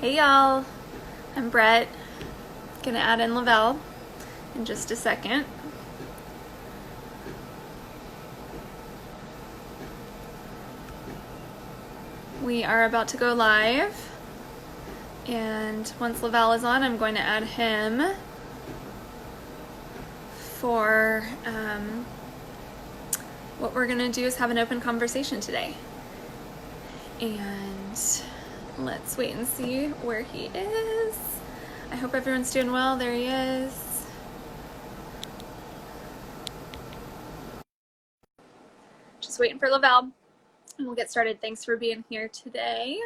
Hey y'all, I'm Brett. Gonna add in Lavelle in just a second. We are about to go live, and once Lavelle is on, I'm going to add him for what we're gonna do is have an open conversation today. And let's wait and see where he is. I hope everyone's doing well. There he is. Just waiting for Lavelle, and we'll get started. Thanks for being here today.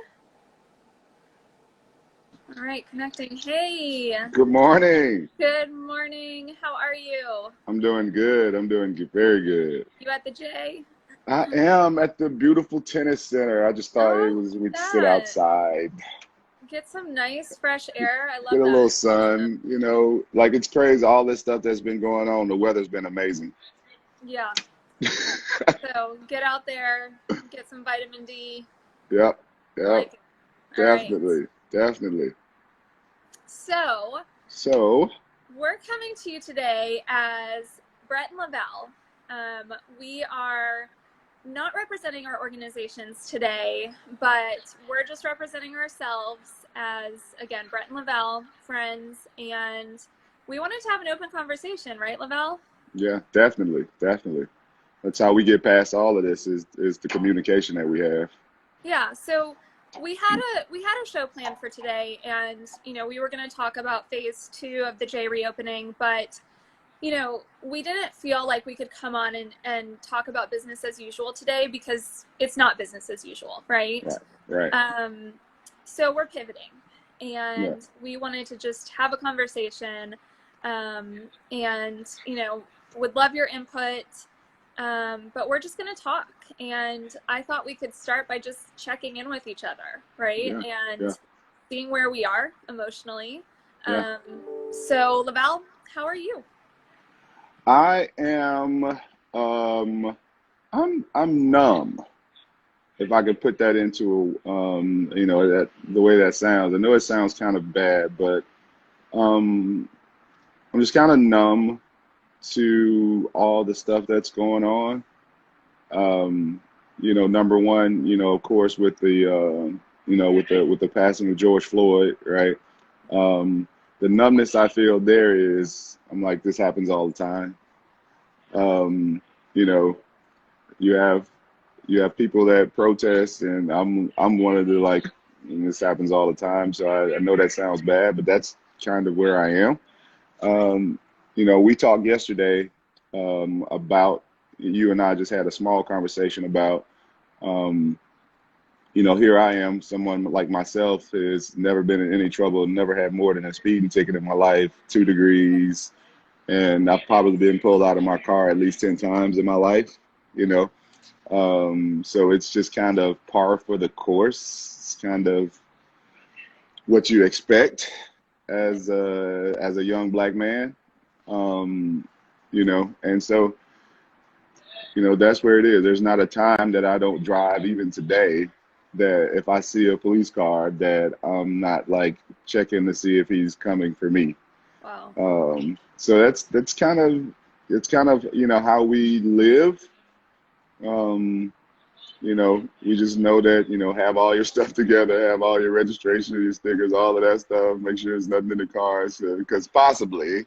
All right, connecting. Hey, Good morning. good morning. How are you? I'm doing good. I'm doing very good. You at the J? I am at the beautiful tennis center. I just thought Oh, we'd sit that. outside, Get some nice fresh air. I get love a little that. sun. Like it's crazy. All this stuff that's been going on. The weather's been amazing. Yeah. So get out there, get some vitamin D. Yep. I Yep. like it. All right. Definitely. Definitely. So So, we're coming to you today as Brett and Lavelle. We are not representing our organizations today, but we're just representing ourselves as, again, Brett and Lavelle, friends, and we wanted to have an open conversation, right, Lavelle? yeah, definitely. Definitely. That's how we get past all of this is the communication that we have. Yeah, so we had a show planned for today, and we were going to talk about phase 2 of the J reopening, but we didn't feel like we could come on and talk about business as usual today because it's not business as usual, right? Right. Right. Um, so we're pivoting, Yeah. and we wanted to just have a conversation, and would love your input. But we're just going to talk, and I thought we could start by just checking in with each other, right? Yeah. And Yeah. seeing where we are emotionally. Yeah. Um, so, Lavelle, how are you? I am I'm numb. If I could put that into that the way that sounds. I know it sounds kind of bad, but um I'm just kind of numb to all the stuff that's going on. Number one, of course, with the with the passing of George Floyd, right? Um, the numbness I feel there is, I'm like, this happens all the time. Um, you know, you have people that protest, and I'm one of the, like, and this happens all the time. So I know that sounds bad, but that's kind of where I am. Um, we talked yesterday about, you and I just had a small conversation about, um, here I am, someone like myself has never been in any trouble, never had more than a speeding ticket in my life, 2 degrees, and I've probably been pulled out of my car at least 10 times in my life, you know. So it's just kind of par for the course. It's kind of what you expect as a young black man, and so that's where it is. There's not a time that I don't drive, even today, that if I see a police car, that I'm not like checking to see if he's coming for me. Wow. So that's kind of, it's kind of how we live. Um, we just know that, have all your stuff together, have all your registration, your stickers, all of that stuff. Make sure there's nothing in the car, so, because possibly,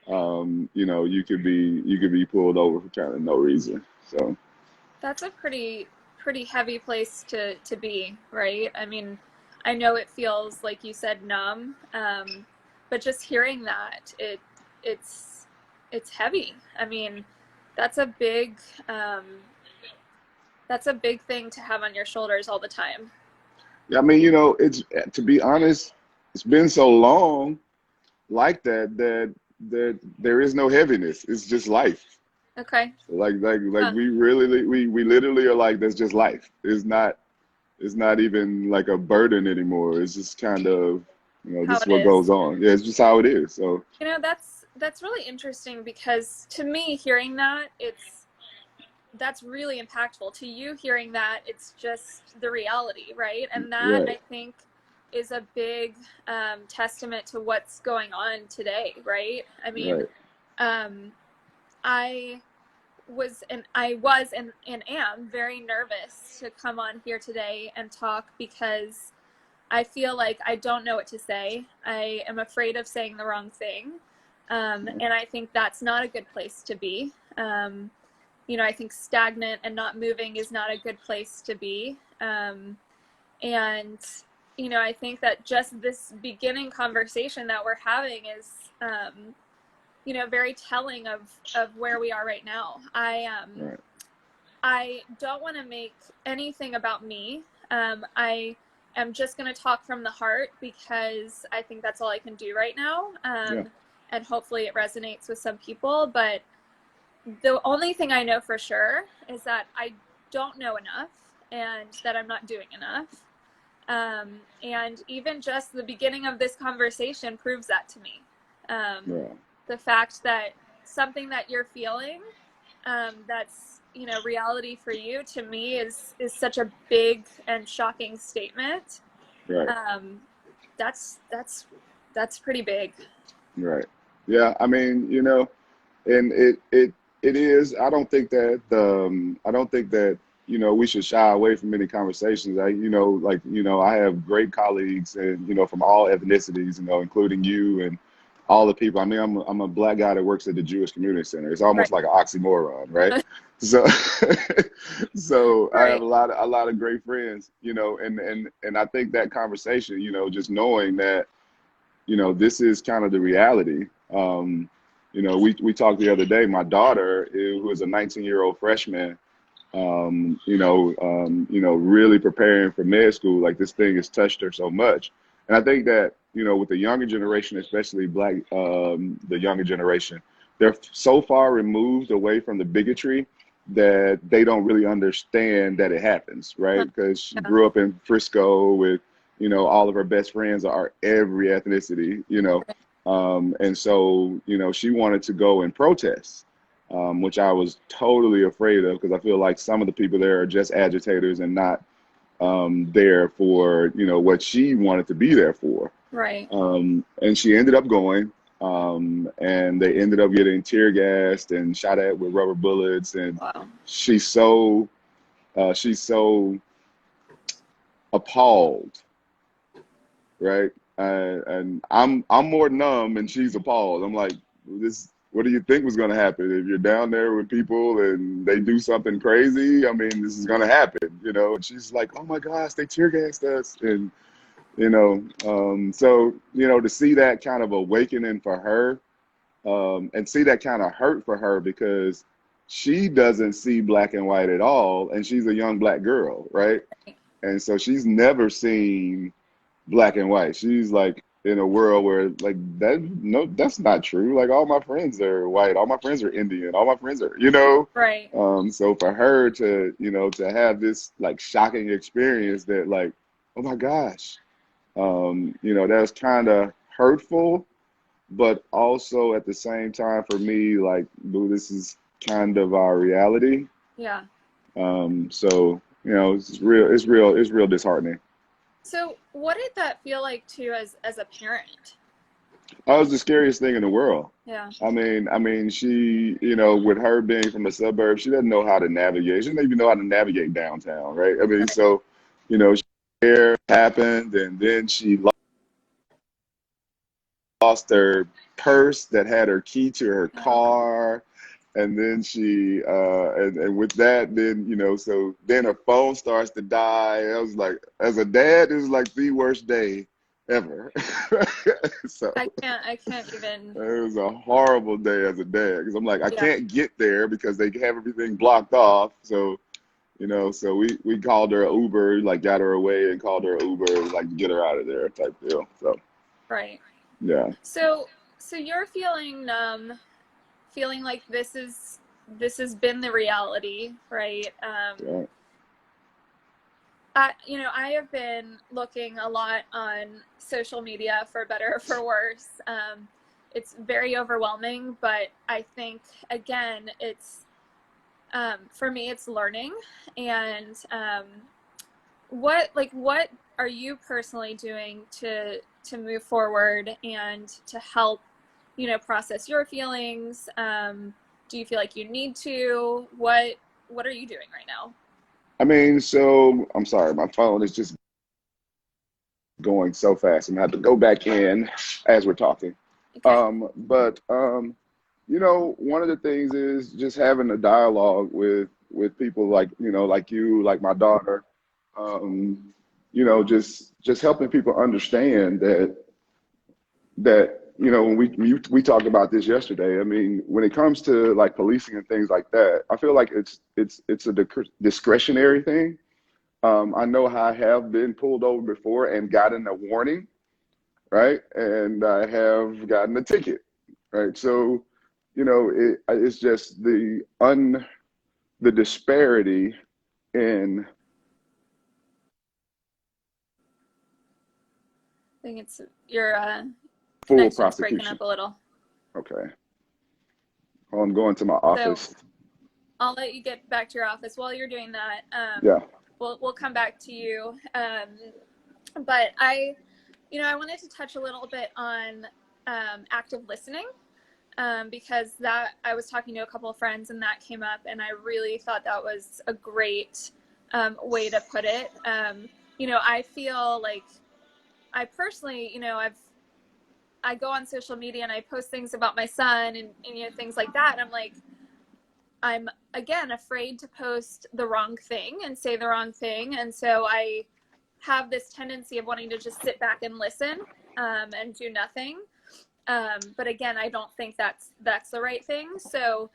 you could be pulled over for kind of no reason. So That's a pretty heavy place to be, right? I mean, I know it feels like you said numb, but just hearing that it's it's heavy. I mean, that's a big um, that's a big thing to have on your shoulders all the time. yeah, I mean, it's, to be honest, it's been so long like that there is no heaviness. It's just life. Okay. Like Huh. we literally are like, that's just life. It's not even like a burden anymore. It's just kind of, How this is it what is. goes on. Yeah, it's just how it is. So That's really interesting because to me hearing that that's really impactful. To you hearing that, it's just the reality, right? And that right. I think is a big testament to what's going on today, right? I mean, Right. um, I I was and am very nervous to come on here today and talk because I feel like I don't know what to say. I am afraid of saying the wrong thing. And I think that's not a good place to be. I think stagnant and not moving is not a good place to be. And, I think that just this beginning conversation that we're having is, very telling of where we are right now. Right. I don't want to make anything about me. I am just going to talk from the heart because I think that's all I can do right now. Yeah. And hopefully it resonates with some people. But the only thing I know for sure is that I don't know enough and that I'm not doing enough. And even just the beginning of this conversation proves that to me. Yeah. The fact that something that you're feeling, that's reality for you, to me is such a big and shocking statement. Right. um, that's pretty big. Right. Yeah. I mean, and it is. I don't think that we should shy away from any conversations. I have great colleagues, and from all ethnicities, including you and all the people. I mean, I'm a black guy that works at the Jewish Community Center. It's Right. almost like an oxymoron, right? So so I have Right. a lot of great friends, and I think that conversation, just knowing that this is kind of the reality. We talked the other day. My daughter, who is a 19-year-old freshman, really preparing for med school. Like, this thing has touched her so much, and I think that with the younger generation, especially the younger generation, they're so far removed away from the bigotry that they don't really understand that it happens, right? Because she Yeah. grew up in Frisco with all of her best friends are every ethnicity, and so she wanted to go and protest, which I was totally afraid of because I feel like some of the people there are just agitators and not there for what she wanted to be there for. Right. And she ended up going, and they ended up getting tear gassed and shot at with rubber bullets, and Wow. she's so appalled, right? And I'm more numb, and she's appalled. I'm like, this. What do you think was going to happen if you're down there with people and they do something crazy? I mean, this is going to happen, And she's like, oh my gosh, they tear gassed us, and so to see that kind of awakening for her, and see that kind of hurt for her because she doesn't see black and white at all, and she's a young black girl, right? And so she's never seen black and white. She's like in a world where like that, no, that's not true. Like, all my friends are white, all my friends are Indian, all my friends are, Right. so for her to, to have this like shocking experience that like, oh my gosh, that's kind of hurtful, but also at the same time for me, like, boo, this is kind of our reality. Yeah. So, it's real disheartening. So what did that feel like too as a parent? That was the scariest thing in the world. Yeah. I mean, she, with her being from the suburbs, she doesn't know how to navigate. She doesn't even know how to navigate downtown, right? I mean, Right. so, she there happened, and then she lost her purse that had her key to her Oh God. car, and then she, and with that, then so then her phone starts to die. And I was like, as a dad, this is like the worst day ever. So. I can't even. It was a horrible day as a dad because I'm like, I Yeah. can't get there because they have everything blocked off. So, so we called her an Uber, like got her away and called her an Uber, like to get her out of there type deal. So, Right. yeah, So you're feeling feeling like this has been the reality, right? yeah, I have been looking a lot on social media, for better or for worse. It's very overwhelming, but I think again, it's for me, it's learning. And what are you personally doing to move forward and to help, process your feelings? Do you feel like you need to? What are you doing right now? I mean, so I'm sorry, my phone is just going so fast. I'm gonna have to go back in as we're talking. Okay. But one of the things is just having a dialogue with people like like you, like my daughter. Just helping people understand that when we talked about this yesterday. I mean, when it comes to like policing and things like that, I feel like it's a discretionary thing. I know how I have been pulled over before and gotten a warning, right? And I have gotten a ticket, right? So, it's just the disparity in I think it's your full connection's breaking prosecution. up a little. Okay. Well, I'm going to my So office. I'll let you get back to your office. While you're doing that, Yeah. we'll come back to you. But I wanted to touch a little bit on active listening, because that I was talking to a couple of friends and that came up, and I really thought that was a great way to put it. I feel like I personally, I go on social media and I post things about my son and things like that. And I'm like, I'm again afraid to post the wrong thing and say the wrong thing. And so I have this tendency of wanting to just sit back and listen and do nothing. But again, I don't think that's the right thing. So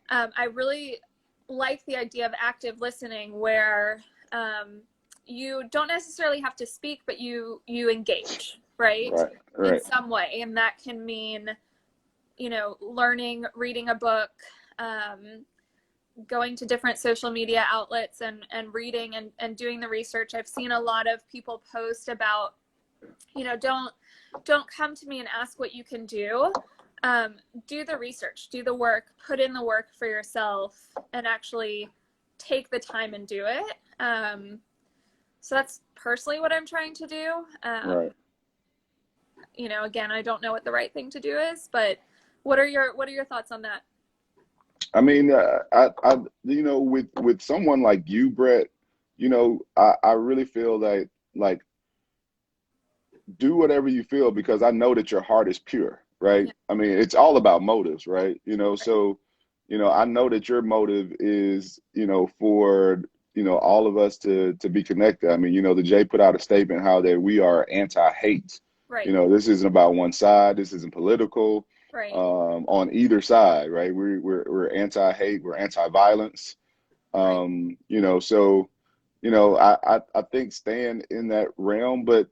I really like the idea of active listening, where you don't necessarily have to speak, but you engage, right? Right. In Right. some way. And that can mean, learning, reading a book, going to different social media outlets and reading and doing the research. I've seen a lot of people post about, don't come to me and ask what you can do. Do the research, do the work, put in the work for yourself, and actually take the time and do it. So that's personally what I'm trying to do. Right. Again, I don't know what the right thing to do is, but what are your thoughts on that? I mean, with someone like you, Brett, I really feel that like do whatever you feel, because I know that your heart is pure, right? Yeah. I mean, it's all about motives, right? Right. So, I know that your motive is, for, all of us to be connected. I mean, the J put out a statement how that we are anti-hate. Right. This isn't about one side. This isn't political, Right. on either side, right? We're anti-hate. We're anti-violence. Right. So, I think staying in that realm, but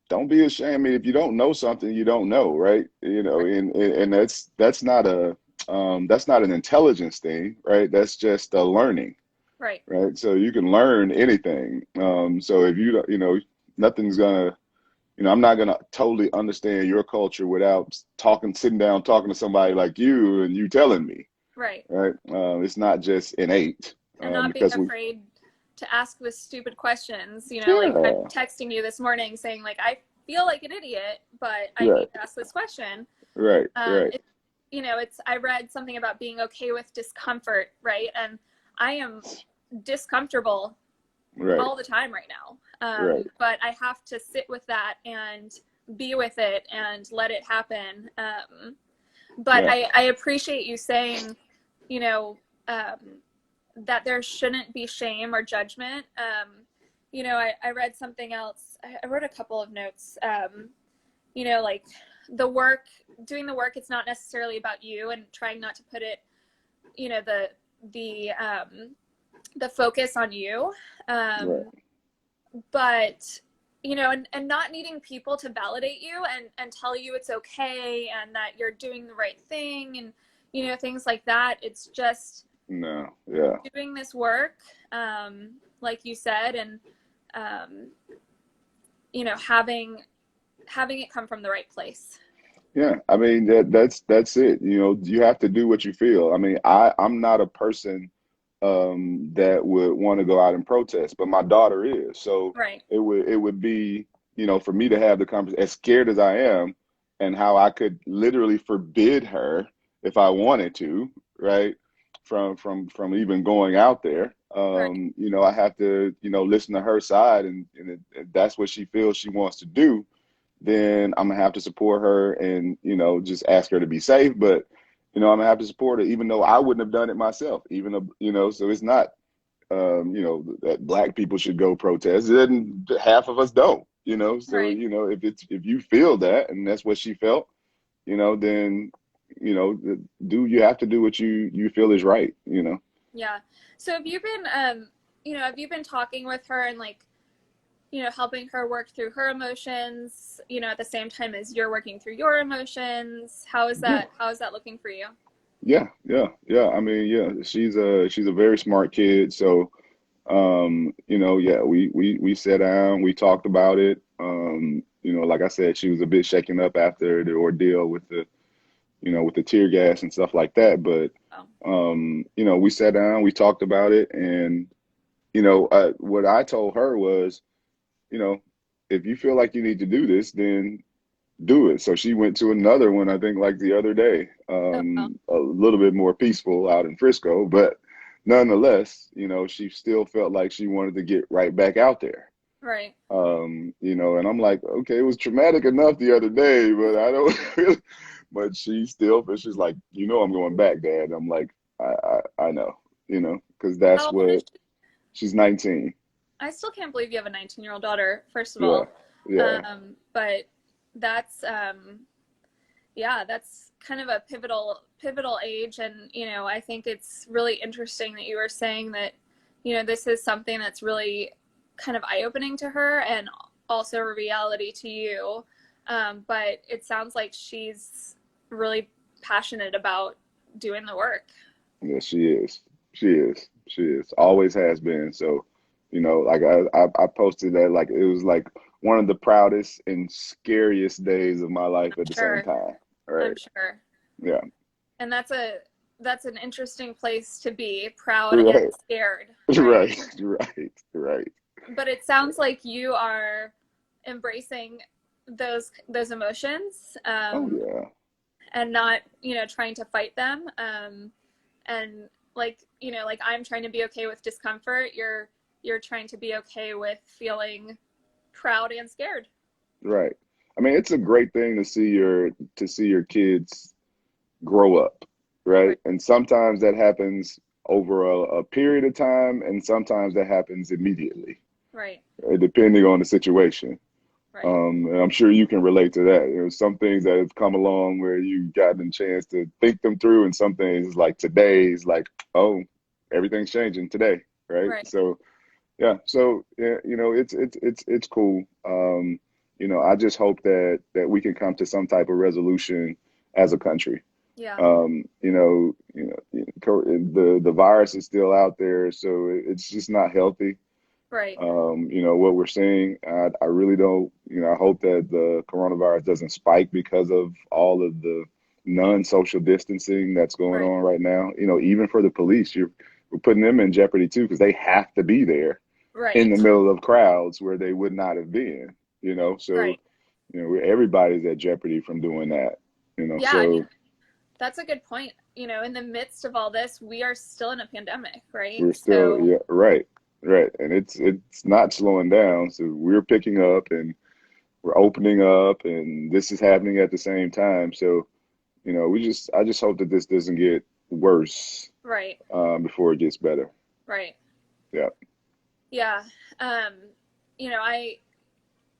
don't be ashamed. I mean, if you don't know something, you don't know, right? Right. And that's not an intelligence thing, right? That's just a learning, Right. right? So you can learn anything. So if you don't, nothing's gonna, I'm not gonna totally understand your culture without sitting down, talking to somebody like you and you telling me, Right. right? It's not just innate, And not being because we, afraid to ask the stupid questions, like I'm yeah, texting you this morning saying, like, I feel like an idiot, but I need right, to ask this question. right, right, It, I read something about being okay with discomfort, right? And I am discomfortable right, all the time right now. right, But I have to sit with that and be with it and let it happen. But yeah, I appreciate you saying, you know, um, that there shouldn't be shame or judgment. I read something else. I wrote a couple of notes. Like the work, doing the work, it's not necessarily about you, and trying not to put it, the the focus on you. right, But and not needing people to validate you and tell you it's okay and that you're doing the right thing, and things like that. It's just no, yeah. doing this work, like you said, and um, having it come from the right place. Yeah, I mean that's it. You have to do what you feel. I mean, I'm not a person that would want to go out and protest, but my daughter is. So Right. it would be, for me to have the conversation, as scared as I am, and how I could literally forbid her if I wanted to, right? From even going out there. Right. I have to, listen to her side, and if that's what she feels she wants to do, then I'm gonna have to support her and, just ask her to be safe. But, I'm gonna have to support her, even though I wouldn't have done it myself, even though, so it's not, that black people should go protest. And half of us don't, so, Right. if you feel that, and that's what she felt, then, you know, you have to do what you feel is right. Yeah. So have you been, have you been talking with her and like, helping her work through her emotions, at the same time as you're working through your emotions? How is Yeah. that looking for you? Yeah. I mean, yeah, she's a very smart kid. So, yeah, we sat down, we talked about it. Like I said, she was a bit shaken up after the ordeal with the tear gas and stuff like that. But, Oh, we sat down, we talked about it. And, what I told her was, you know, if you feel like you need to do this, then do it. So she went to another one, I think, like the other day, oh, wow. a little bit more peaceful out in Frisco, but nonetheless, she still felt like she wanted to get right back out there. Right. And I'm like, okay, it was traumatic enough the other day, but I don't really, but she's like, I'm going back, Dad. I'm like, I know, because that's How old is what she? she's 19. I still can't believe you have a 19-year-old daughter, first of Yeah. all. Yeah. But that's, yeah, that's kind of a pivotal age. And, I think it's really interesting that you were saying that, this is something that's really kind of eye-opening to her and also a reality to you. But it sounds like she's really passionate about doing the work. Yeah, she is. She is. She is. Always has been. So, like I posted that, like it was like one of the proudest and scariest days of my life at the same Sure. time. I'm Right. sure. Yeah. And that's an interesting place to be, proud and Right. scared, right? Right. Right. But it sounds like you are embracing those emotions, Oh yeah. and not, trying to fight them. And like, like I'm trying to be okay with discomfort. You're trying to be okay with feeling proud and scared. Right. I mean, it's a great thing to see your kids grow up, right? Right. And sometimes that happens over a period of time, and sometimes that happens immediately, Right. depending on the situation. Right. And I'm sure you can relate to that. There's some things that have come along where you've gotten a chance to think them through, and some things like today is like, oh, everything's changing today, right? Right. So yeah, so yeah, it's cool. I just hope that we can come to some type of resolution as a country. Yeah. The virus is still out there, so it's just not healthy. Right. What we're seeing, I really don't, I hope that the coronavirus doesn't spike because of all of the non-social distancing that's going Right. on right now. Even for the police, we're putting them in jeopardy too, because they have to be there in the Right. middle of crowds where they would not have been, so, Right. everybody's at jeopardy from doing that, Yeah, I mean, so that's a good point. In the midst of all this, we are still in a pandemic, right? we're still, So, yeah, right, right. And it's not slowing down. So we're picking up and we're opening up, and this is happening at the same time. So, I just hope that this doesn't get worse, right, before it gets better. right. Yeah. Yeah. Um,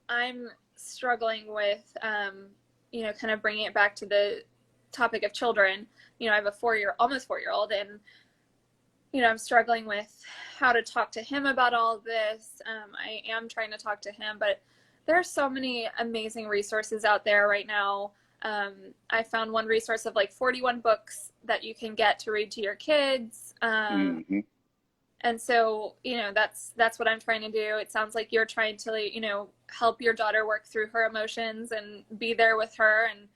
I'm struggling with, kind of bringing it back to the topic of children. I have a almost 4-year old, and, I'm struggling with how to talk to him about all of this. I am trying to talk to him, but there are so many amazing resources out there right now. I found one resource of like 41 books that you can get to read to your kids. Hmm. And so, that's what I'm trying to do. It sounds like you're trying to, help your daughter work through her emotions and be there with her and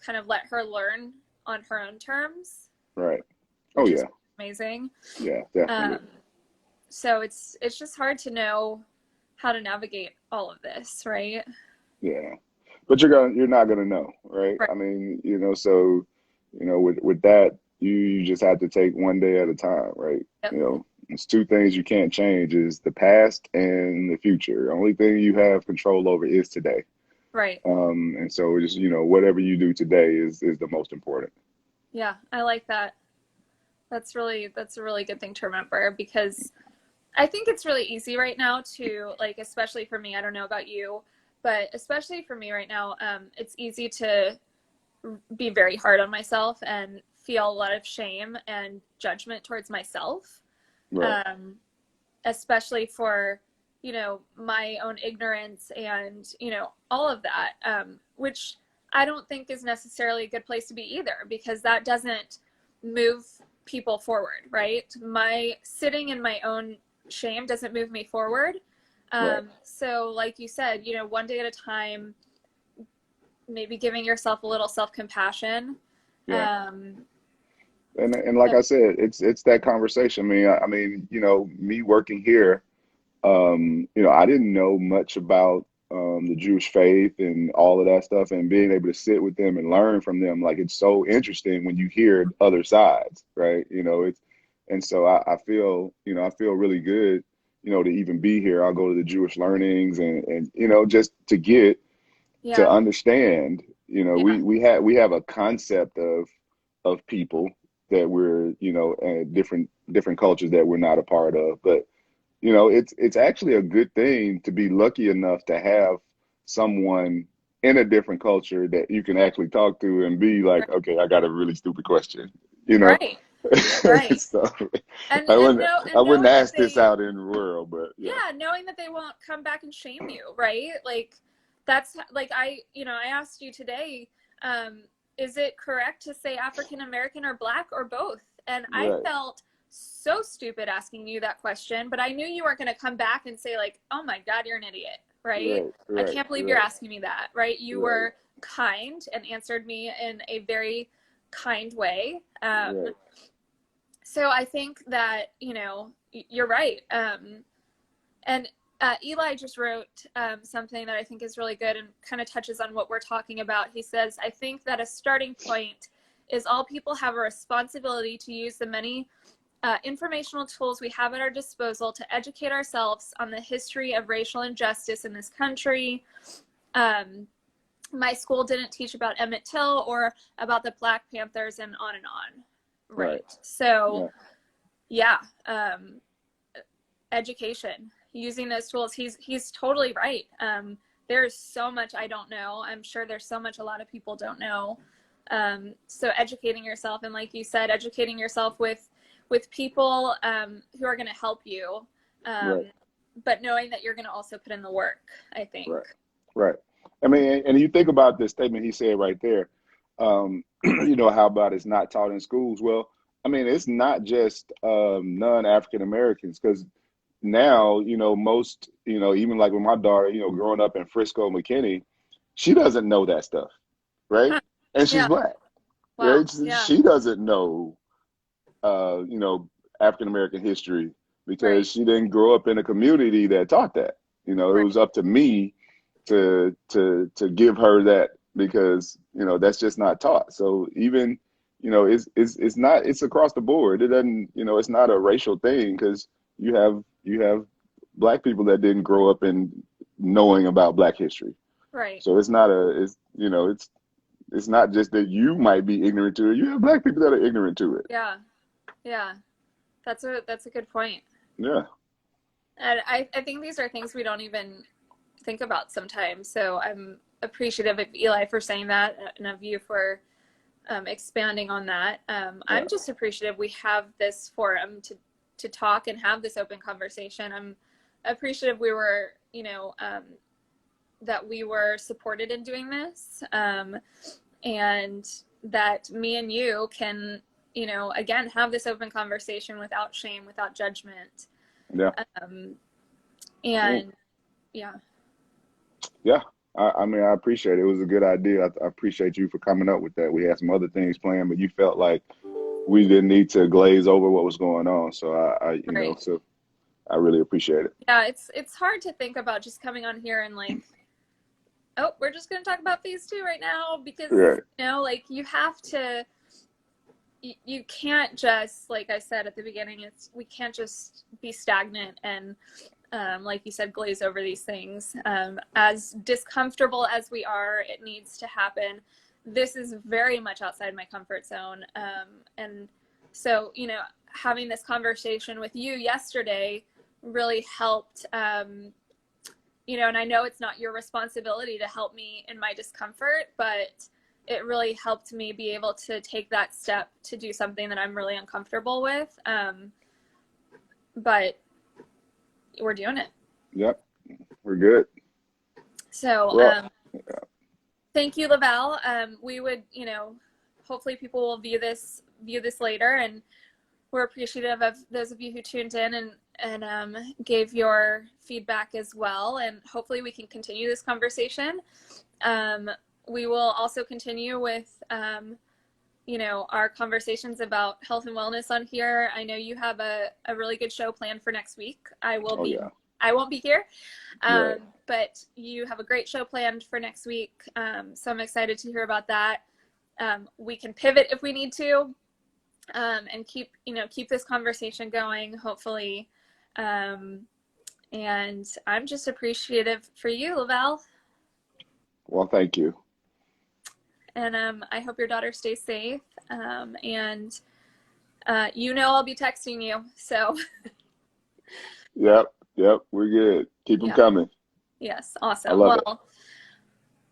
kind of let her learn on her own terms, Right. Oh which is yeah. amazing. Yeah, definitely. Um, so it's just hard to know how to navigate all of this, right? Yeah, but you're not gonna know, right? Right. I mean, so with that, you just have to take one day at a time, right? Yep. It's two things you can't change is the past and the future. The only thing you have control over is today. Right. And so just whatever you do today is the most important. Yeah, I like that. That's a really good thing to remember because I think it's really easy right now to like, especially for me, I don't know about you, but especially for me right now, it's easy to be very hard on myself and feel a lot of shame and judgment towards myself, Right. um, especially for, my own ignorance and, all of that, which I don't think is necessarily a good place to be either, because that doesn't move people forward, right? My sitting in my own shame doesn't move me forward. Right. So, like you said, one day at a time, maybe giving yourself a little self compassion. Yeah. Um, And like I said, it's that conversation. Me working here, I didn't know much about the Jewish faith and all of that stuff, and being able to sit with them and learn from them, like it's so interesting when you hear other sides, right? And so I feel really good, to even be here. I'll go to the Jewish learnings and just to yeah, understand, yeah, we have a concept of people that we're, different cultures that we're not a part of, but it's actually a good thing to be lucky enough to have someone in a different culture that you can actually talk to and be like, right, okay, I got a really stupid question, you know. right, right. So And I and wouldn't know I and wouldn't knowing that ask this they out in the world, but yeah, yeah, knowing that they won't come back and shame you, right? Like that's like I asked you today, um, is it correct to say African American or black or both? And I right, felt so stupid asking you that question, but I knew you weren't going to come back and say like, "Oh my God, you're an idiot," right? right, I right, can't believe you're right, asking me that, right? You right, were kind and answered me in a very kind way. right, So I think that you're right. And Eli just wrote something that I think is really good and kind of touches on what we're talking about. He says, I think that a starting point is all people have a responsibility to use the many informational tools we have at our disposal to educate ourselves on the history of racial injustice in this country. Um, my school didn't teach about Emmett Till or about the Black Panthers and on and on. right, Right. So, yeah, yeah, education using those tools. He's totally right. There's so much I don't know. I'm sure there's so much a lot of people don't know. So educating yourself, and like you said, educating yourself with people who are going to help you, um, right, but knowing that you're going to also put in the work, I think. right, right. And you think about this statement he said right there. How about it's not taught in schools? Well, it's not just non-African Americans, because now, most, even like with my daughter, growing up in Frisco, McKinney, she doesn't know that stuff, right? Huh. And she's Yeah. black, Wow. right? Yeah. She doesn't know, African American history Right. because she didn't grow up in a community that taught that. It Right. was up to me to give her that, because that's just not taught. So even it's not, it's across the board. It doesn't, it's not a racial thing, because you have black people that didn't grow up in knowing about black history. Right. So it's not it's not just that you might be ignorant to it. You have black people that are ignorant to it. Yeah. Yeah. That's a good point. Yeah. And I think these are things we don't even think about sometimes. So I'm appreciative of Eli for saying that and of you for expanding on that. I'm Right. just appreciative we have this forum to talk and have this open conversation. I'm appreciative we were, that we were supported in doing this, and that me and you can, again, have this open conversation without shame, without judgment. Yeah. Um, Yeah. and yeah, Yeah. I appreciate it. It was a good idea. I appreciate you for coming up with that. We had some other things planned, but you felt like we didn't need to glaze over what was going on. So Right. so I really appreciate it. Yeah, it's hard to think about just coming on here and like, oh, we're just going to talk about phase 2 right now because, Right. like you have to, you can't just, like I said at the beginning, we can't just be stagnant and, like you said, glaze over these things. As discomfortable as we are, it needs to happen. This is very much outside my comfort zone. And so, having this conversation with you yesterday really helped, and I know it's not your responsibility to help me in my discomfort, but it really helped me be able to take that step to do something that I'm really uncomfortable with. But we're doing it. Yep. We're good. So, Well, thank you, Lavelle. We would, hopefully people will view this later, and we're appreciative of those of you who tuned in and gave your feedback as well. And hopefully we can continue this conversation. We will also continue with, our conversations about health and wellness on here. I know you have a really good show planned for next week. I won't be here. right. But you have a great show planned for next week. So I'm excited to hear about that. We can pivot if we need to, and keep this conversation going, hopefully. And I'm just appreciative for you, Lavelle. Well, thank you. And I hope your daughter stays safe. And I'll be texting you. So. Yep. We're good. Keep them coming. Yes. Awesome. I love it.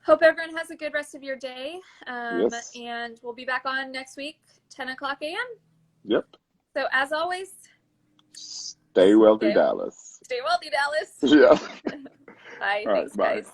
Hope everyone has a good rest of your day. Yes. And we'll be back on next week, 10 o'clock a.m. Yep. So as always, stay wealthy, Dallas. Stay wealthy, Dallas. Yeah. Bye. All right, Thanks, bye. guys.